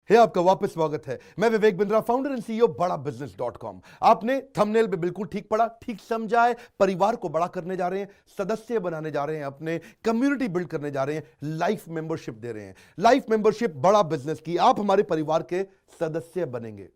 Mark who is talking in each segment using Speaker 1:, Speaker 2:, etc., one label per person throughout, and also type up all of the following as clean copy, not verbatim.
Speaker 1: आपका वापस स्वागत है। मैं Vivek Bindra, founder and CEO बड़ा बिजनेस.com। आपने थंबनेल पे बिल्कुल ठीक पढ़ा, ठीक समझा है। परिवार को बड़ा करने जा रहे हैं, सदस्य बनाने जा रहे हैं, अपने कम्युनिटी बिल्ड करने जा रहे हैं, लाइफ मेंबरशिप दे रहे हैं। लाइफ मेंबरशिप बड़ा बिजनेस की, आप हमारे परिवार के सदस्य बनेंगे।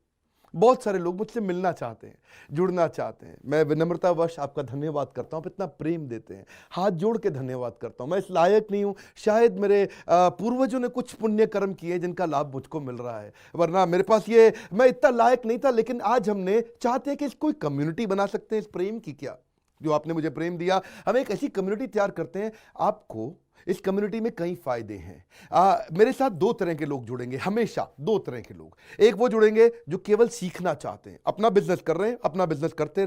Speaker 1: बहुत सारे लोग मुझसे मिलना चाहते हैं, जुड़ना चाहते हैं। मैं विनम्रतावश आपका धन्यवाद करता हूं, आप इतना प्रेम देते हैं, हाथ जोड़ के धन्यवाद करता हूं। मैं इस लायक नहीं हूं, शायद मेरे पूर्वजों ने कुछ पुण्य कर्म किए जिनका लाभ मुझको मिल रहा है, वरना मेरे पास ये मैं इतना लायक नहीं था। लेकिन आज हमने चाहते हैं कि कोई कम्युनिटी बना सकते हैं इस प्रेम की। क्या जो आपने मुझे प्रेम दिया, हम एक ऐसी कम्युनिटी तैयार करते हैं। आपको इस कम्युनिटी में कई फायदे हैं। मेरे साथ दो तरह के लोग जुड़ेंगे, हमेशा दो तरह के लोग। एक वो जुड़ेंगे जो केवल सीखना चाहते हैं, अपना बिजनेस कर रहे हैं, अपना बिजनेस करते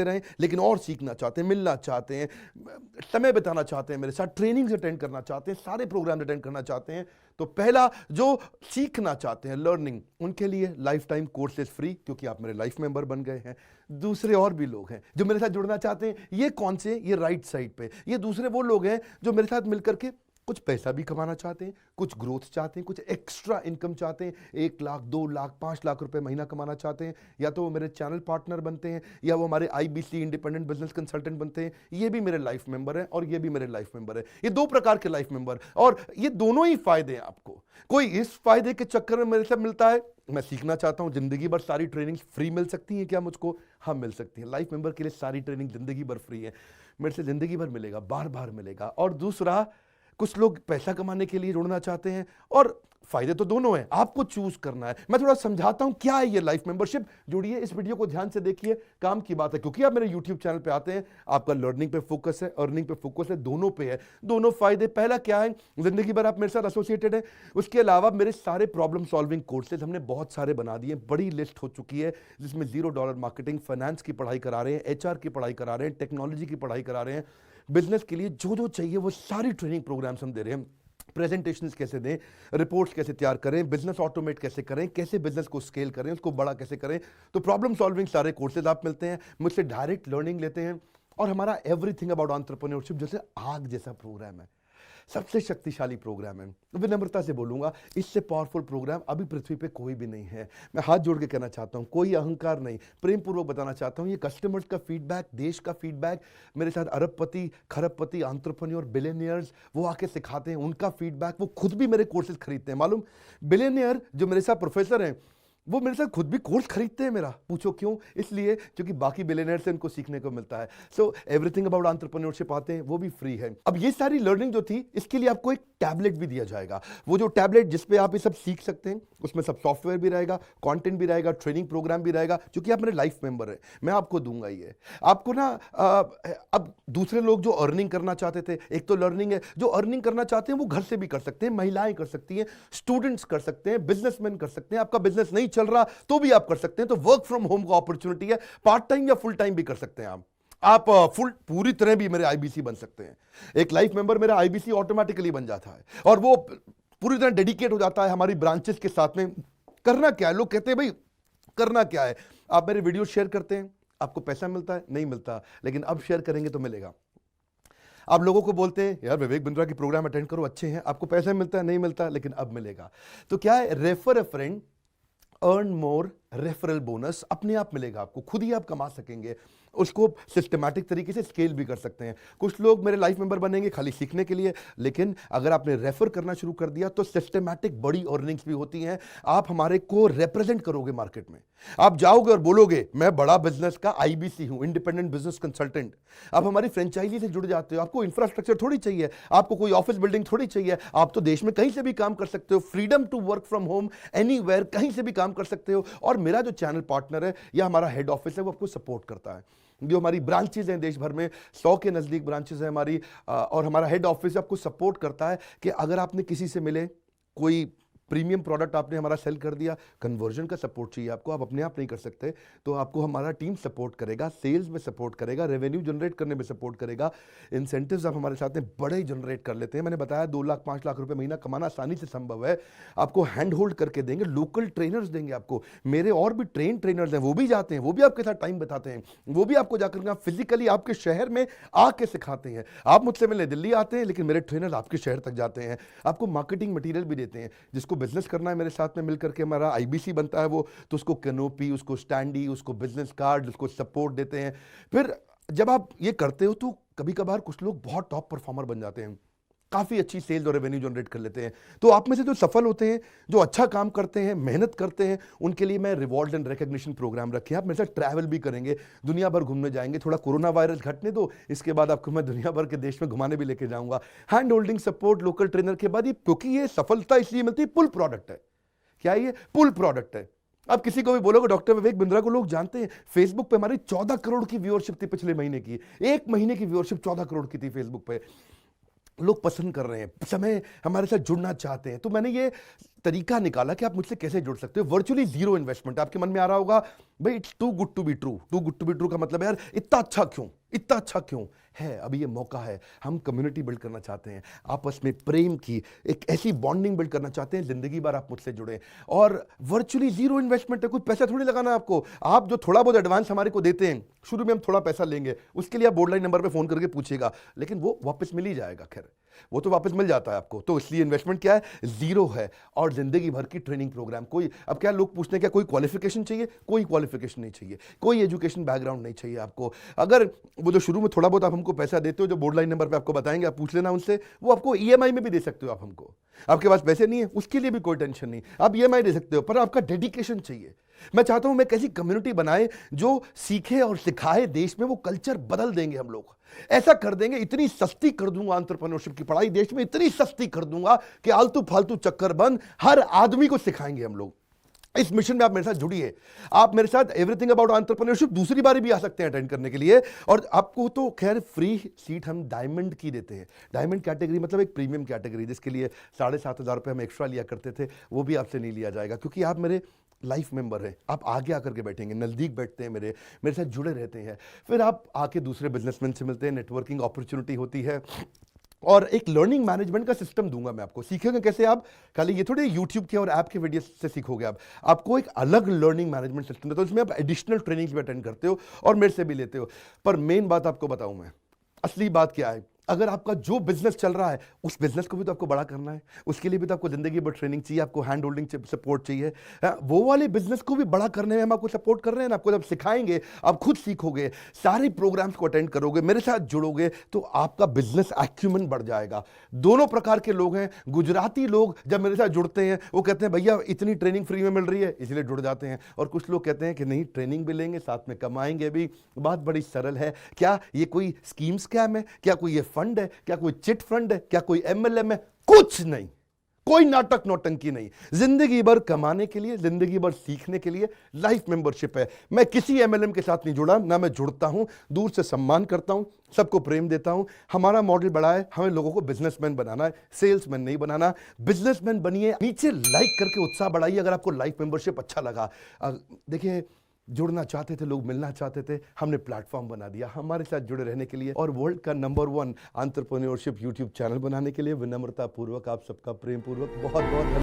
Speaker 1: रहें, लेकिन और सीखना चाहते हैं, मिलना चाहते हैं, समय बिताना चाहते हैं, मेरे साथ ट्रेनिंग्स अटेंड करना चाहते हैं, सारे प्रोग्राम अटेंड करना चाहते हैं। तो पहला, जो सीखना चाहते हैं, लर्निंग, उनके लिए लाइफ टाइम कोर्सेज फ्री, क्योंकि आप मेरे लाइफ मेंबर बन गए हैं। दूसरे और भी लोग हैं जो मेरे साथ जुड़ना चाहते हैं। ये कौन से? ये राइट साइड पे ये दूसरे वो लोग हैं जो मेरे साथ मिलकर के कुछ पैसा भी कमाना चाहते हैं, कुछ ग्रोथ चाहते हैं, कुछ एक्स्ट्रा इनकम चाहते हैं। 1 लाख, 2 लाख, 5 लाख रुपए महीना कमाना चाहते हैं। या तो वो मेरे चैनल पार्टनर बनते हैं, या वो हमारे IBC इंडिपेंडेंट बिजनेस कंसल्टेंट बनते हैं। ये भी मेरे लाइफ मेंबर है और ये भी मेरे लाइफ मेंबर है। ये दो प्रकार के लाइफ मेंबर, और ये दोनों ही फायदे हैं आपको। कोई इस फायदे के चक्कर में मेरे से मिलता है, मैं सीखना चाहता हूं, जिंदगी भर सारी ट्रेनिंग फ्री मिल सकती है क्या मुझको? हाँ, मिल सकती है। लाइफ मेंबर के लिए सारी ट्रेनिंग जिंदगी भर फ्री है, मेरे से जिंदगी भर मिलेगा, बार बार मिलेगा। और दूसरा, कुछ लोग पैसा कमाने के लिए जुड़ना चाहते हैं, और फायदे तो दोनों हैं, आपको चूज करना है। मैं थोड़ा समझाता हूं क्या है ये लाइफ मेंबरशिप। जुड़िए, इस वीडियो को ध्यान से देखिए, काम की बात है। क्योंकि आप मेरे YouTube चैनल पे आते हैं, आपका लर्निंग पे फोकस है, अर्निंग पे फोकस है, दोनों पे है। दोनों फायदे, पहला क्या है, जिंदगी भर आप मेरे साथ एसोसिएटेड है। उसके अलावा मेरे सारे प्रॉब्लम सॉल्विंग कोर्सेज हमने बहुत सारे बना दिए, बड़ी लिस्ट हो चुकी है, जिसमें $0 मार्केटिंग, फाइनेंस की पढ़ाई करा रहे हैं, HR की पढ़ाई करा रहे हैं, टेक्नोलॉजी की पढ़ाई करा रहे हैं। बिजनेस के लिए जो जो चाहिए वो सारी ट्रेनिंग प्रोग्राम्स हम दे रहे हैं। प्रेजेंटेशंस कैसे दें, रिपोर्ट्स कैसे तैयार करें, बिजनेस ऑटोमेट कैसे करें, कैसे बिजनेस को स्केल करें, उसको बड़ा कैसे करें। तो प्रॉब्लम सॉल्विंग सारे कोर्सेज आप मिलते हैं, मुझसे डायरेक्ट लर्निंग लेते हैं। और हमारा एवरीथिंग अबाउट एंटरप्रेन्योरशिप जैसे आग जैसा प्रोग्राम है, सबसे शक्तिशाली प्रोग्राम है। विनम्रता से बोलूंगा, इससे पावरफुल प्रोग्राम अभी पृथ्वी पे कोई भी नहीं है। मैं हाथ जोड़ के कहना चाहता हूं, कोई अहंकार नहीं, प्रेम पूर्वक बताना चाहता हूं, ये कस्टमर्स का फीडबैक, देश का फीडबैक, मेरे साथ अरबपति, खरबपति, एंटरप्रेन्योर, बिलियनियर्स, वो आके सिखाते हैं, उनका फीडबैक, वो खुद भी मेरे कोर्सेज खरीदते हैं। मालूम, बिलियनियर जो मेरे साथ प्रोफेसर हैं, वो मेरे साथ खुद भी कोर्स खरीदते हैं मेरा। पूछो क्यों? इसलिए क्योंकि बाकी बिलियनियर से उनको सीखने को मिलता है। सो एवरीथिंग अबाउट एंटरप्रेन्योरशिप आते हैं, वो भी फ्री है। अब ये सारी लर्निंग जो थी, इसके लिए आपको एक टैबलेट भी दिया जाएगा। वो जो टैबलेट जिसपे आप ये सब सीख सकते हैं, उसमें सब सॉफ्टवेयर भी रहेगा, कंटेंट भी रहेगा, ट्रेनिंग प्रोग्राम भी रहेगा। क्योंकि आप मेरे लाइफ मेंबर है, मैं आपको दूंगा ये। आपको ना अब दूसरे लोग जो अर्निंग करना चाहते थे, एक तो लर्निंग है, जो अर्निंग करना चाहते हैं वो घर से भी कर सकते हैं, महिलाएं कर सकती हैं, स्टूडेंट्स कर सकते हैं, बिजनेसमैन कर सकते हैं। आपका बिजनेस नहीं चल रहा तो भी आप कर सकते हैं। तो वर्क फ्रॉम होम का अपॉर्चुनिटी है, पार्ट टाइम या फुल टाइम भी कर सकते हैं आप फुल पूरी तरह भी मेरे IBC बन सकते हैं। एक लाइफ मेंबर मेरा IBC ऑटोमेटिकली बन जाता है, और वो पूरी तरह डेडिकेट हो जाता है हमारी ब्रांचेस के साथ में। करना क्या है, लोग कहते हैं भाई करना क्या है, आप मेरे वीडियो शेयर करते हैं, आपको पैसा मिलता है? नहीं मिलता, लेकिन अब शेयर करेंगे तो मिलेगा। आप लोगों को बोलते हैं यार विवेक बिंद्रा की प्रोग्राम अटेंड करो, अच्छे हैं, आपको पैसा मिलता है? नहीं मिलता, लेकिन अब मिलेगा। तो क्या है, refer a friend, earn more, referral bonus अपने आप मिलेगा आपको, खुद ही आप कमा सकेंगे। उसको सिस्टमैटिक तरीके से स्केल भी कर सकते हैं। कुछ लोग मेरे लाइफ मेंबर बनेंगे खाली सीखने के लिए, लेकिन अगर आपने रेफर करना शुरू कर दिया तो सिस्टमैटिक बड़ी अर्निंग्स भी होती हैं। आप हमारे को रिप्रेजेंट करोगे मार्केट में, आप जाओगे और बोलोगे मैं बड़ा बिजनेस का IBC हूं, इंडिपेंडेंट बिजनेस कंसल्टेंट। आप हमारी फ्रेंचाइजी से जुड़ जाते हो, आपको इंफ्रास्ट्रक्चर थोड़ी चाहिए, आपको कोई ऑफिस बिल्डिंग थोड़ी चाहिए, आप तो देश में कहीं से भी काम कर सकते हो, freedom to work from home, anywhere, कहीं से भी काम कर सकते हो। और मेरा जो चैनल पार्टनर है या हमारा हेड ऑफिस है, वो आपको सपोर्ट करता है। जो हमारी ब्रांचेज हैं देश भर में, 100 के नजदीक ब्रांचेज हैं हमारी, और हमारा हेड ऑफिस आपको सपोर्ट करता है कि अगर आपने किसी से मिले, कोई प्रीमियम प्रोडक्ट आपने हमारा सेल कर दिया, कन्वर्जन का सपोर्ट चाहिए आपको, आप अपने आप नहीं कर सकते, तो आपको हमारा टीम सपोर्ट करेगा, सेल्स में सपोर्ट करेगा, रेवेन्यू जनरेट करने में सपोर्ट करेगा। इंसेंटिव्स आप हमारे साथ में बड़े जनरेट कर लेते हैं। मैंने बताया 2 लाख 5 लाख रुपए महीना कमाना आसानी से संभव है। आपको हैंड होल्ड करके देंगे, लोकल ट्रेनर्स देंगे आपको, मेरे और भी ट्रेन ट्रेनर्स हैं, वो भी जाते हैं, वो भी आपके साथ टाइम बताते हैं, वो भी आपको जाकर फिजिकली आपके शहर में आके सिखाते हैं। आप मुझसे मिलने दिल्ली आते हैं, लेकिन मेरे ट्रेनर आपके शहर तक जाते हैं, आपको मार्केटिंग मटीरियल भी देते हैं, जिसको जिसको बिजनेस करना है मेरे साथ में मिल करके हमारा आईबीसी बनता है वो, तो उसको कैनोपी, उसको स्टैंडी, उसको बिजनेस कार्ड, उसको सपोर्ट देते हैं। फिर जब आप ये करते हो तो कभी कभार कुछ लोग बहुत टॉप परफॉर्मर बन जाते हैं, काफ़ी अच्छी सेल्स और रेवेन्यू जनरेट कर लेते हैं। तो आप में से जो सफल होते हैं, जो अच्छा काम करते हैं, मेहनत करते हैं, उनके लिए मैं रिवॉर्ड एंड रिकग्निशन प्रोग्राम रखे हैं। आप मेरे साथ ट्रैवल भी करेंगे, दुनिया भर घूमने जाएंगे। थोड़ा कोरोना वायरस घटने दो, इसके बाद आपको मैं दुनिया भर के देश में घुमाने भी लेके जाऊंगा। Hand holding support, local trainer के बाद, क्योंकि ये सफलता इसलिए मिलती है, पुल प्रोडक्ट है। क्या ये पुल प्रोडक्ट है? आप किसी को भी बोलोगे डॉक्टर विवेक बिंद्रा को लोग जानते हैं, फेसबुक पे हमारी 14 करोड़ की व्यूअरशिप थी पिछले महीने की। एक महीने की व्यूअरशिप 14 करोड़ की थी फेसबुक पे। लोग पसंद कर रहे हैं, समय हमारे साथ जुड़ना चाहते हैं। तो मैंने ये तरीका निकाला कि आप मुझसे कैसे जुड़ सकते हो, वर्चुअली जीरो इन्वेस्टमेंट। आपके मन में आ रहा होगा भाई it's too good to be true. Too good to be true का मतलब है यार इतना अच्छा क्यों, इतना अच्छा क्यों है? अभी ये मौका है, हम कम्युनिटी बिल्ड करना चाहते हैं, आपस में प्रेम की एक ऐसी बॉन्डिंग बिल्ड करना चाहते हैं, जिंदगी भर आप मुझसे जुड़े। और वर्चुअली जीरो इन्वेस्टमेंट है, कुछ पैसा थोड़ी लगाना है आपको। आप जो थोड़ा बहुत एडवांस हमारे को देते हैं, शुरू में हम थोड़ा पैसा लेंगे, उसके लिए आप बोर्ड लाइन नंबर पे फोन करके पूछिएगा, लेकिन वो वापस मिल ही जाएगा। खैर वो तो वापस मिल जाता है आपको। तो इसलिए इन्वेस्टमेंट क्या है, जीरो है, और जिंदगी भर की ट्रेनिंग प्रोग्राम। कोई अब क्या लोग पूछते हैं क्या कोई क्वालिफिकेशन चाहिए? कोई क्वालिफिकेशन नहीं चाहिए, कोई एजुकेशन बैकग्राउंड नहीं चाहिए आपको। अगर वो जो शुरू में थोड़ा बहुत आप हमको पैसा देते हो, जो बोर्ड लाइन नंबर पे आपको बताएंगे, आप पूछ लेना उनसे, वो आपको ईएमआई में भी दे सकते हो आप हमको। आपके पास पैसे नहीं है उसके लिए भी कोई टेंशन नहीं, आप ईएमआई दे सकते हो, पर आपका डेडिकेशन चाहिए। मैं चाहता हूं मैं कैसी कम्युनिटी बनाए जो सीखे और सिखाए, देश में वो कल्चर बदल देंगे हम लोग। ऐसा कर देंगे, इतनी सस्ती कर दूंगा एंटरप्रेन्योरशिप की पढ़ाई देश में, इतनी सस्ती कर दूंगा कि आलतू फालतू चक्कर बंद, हर आदमी को सिखाएंगे हम लोग। इस मिशन में आप मेरे साथ जुड़िए। आप मेरे साथ एवरीथिंग अबाउट एंटरप्रेन्योरशिप दूसरी बारी भी आ सकते हैं अटेंड करने के लिए। और आपको तो खैर फ्री सीट हम डायमंड की देते हैं। डायमंड कैटेगरी मतलब एक प्रीमियम कैटेगरी, जिसके लिए 7,500 रुपये हम एक्स्ट्रा लिया करते थे, वो भी आपसे नहीं लिया जाएगा, क्योंकि आप मेरे लाइफ मेंबर हैं। आप आगे आकर के बैठेंगे, नज़दीक बैठते हैं, मेरे साथ जुड़े रहते हैं। फिर आप आके दूसरे बिजनेसमैन से मिलते हैं, नेटवर्किंग अपॉर्चुनिटी होती है, और एक लर्निंग मैनेजमेंट का सिस्टम दूंगा मैं आपको। सीखेंगे कैसे आप? खाली ये थोड़े यूट्यूब के और ऐप के वीडियो से सीखोगे आप, आपको एक अलग लर्निंग मैनेजमेंट सिस्टम है। तो इसमें आप एडिशनल ट्रेनिंग्स भी अटेंड करते हो और मेरे से भी लेते हो। पर मेन बात आपको बताऊं मैं, असली बात क्या है, अगर आपका जो बिजनेस चल रहा है उस बिजनेस को भी तो आपको बड़ा करना है, उसके लिए भी तो आपको जिंदगी भर ट्रेनिंग चाहिए, आपको हैंड होल्डिंग सपोर्ट चाहिए। वो वाले बिजनेस को भी बड़ा करने में हम आपको सपोर्ट कर रहे हैं ना। आपको जब सिखाएंगे, आप खुद सीखोगे, सारे प्रोग्राम्स को अटेंड करोगे, मेरे साथ जुड़ोगे, तो आपका बिजनेस एक्यूमेंट बढ़ जाएगा। दोनों प्रकार के लोग हैं। गुजराती लोग जब मेरे साथ जुड़ते हैं वो कहते हैं भैया इतनी ट्रेनिंग फ्री में मिल रही है, इसलिए जुड़ जाते हैं। और कुछ लोग कहते हैं कि नहीं, ट्रेनिंग भी लेंगे, साथ में कमाएंगे भी। बात बड़ी सरल है। क्या ये कोई स्कीम स्कैम है? क्या कोई ये फंड है? क्या कोई चिट फंड है? क्या कोई एमएलएम है? कुछ नहीं, कोई नाटक नौटंकी नहीं। जिंदगी भर कमाने के लिए, जिंदगी भर सीखने के लिए लाइफ मेंबरशिप है। मैं किसी एमएलएम के साथ नहीं जुड़ा, ना मैं जुड़ता हूं। दूर से सम्मान करता हूं, सबको प्रेम देता हूं। हमारा मॉडल बड़ा है, हमें लोगों को बिजनेसमैन बनाना है, सेल्समैन नहीं बनाना। बिजनेसमैन बनिए। नीचे लाइक करके उत्साह बढ़ाइए अगर आपको लाइफ मेंबरशिप अच्छा लगा। देखिए, जुड़ना चाहते थे लोग, मिलना चाहते थे, हमने प्लेटफॉर्म बना दिया हमारे साथ जुड़े रहने के लिए। और वर्ल्ड का नंबर 1 एंटरप्रेन्योरशिप यूट्यूब चैनल बनाने के लिए विनम्रता पूर्वक आप सबका प्रेम पूर्वक बहुत बहुत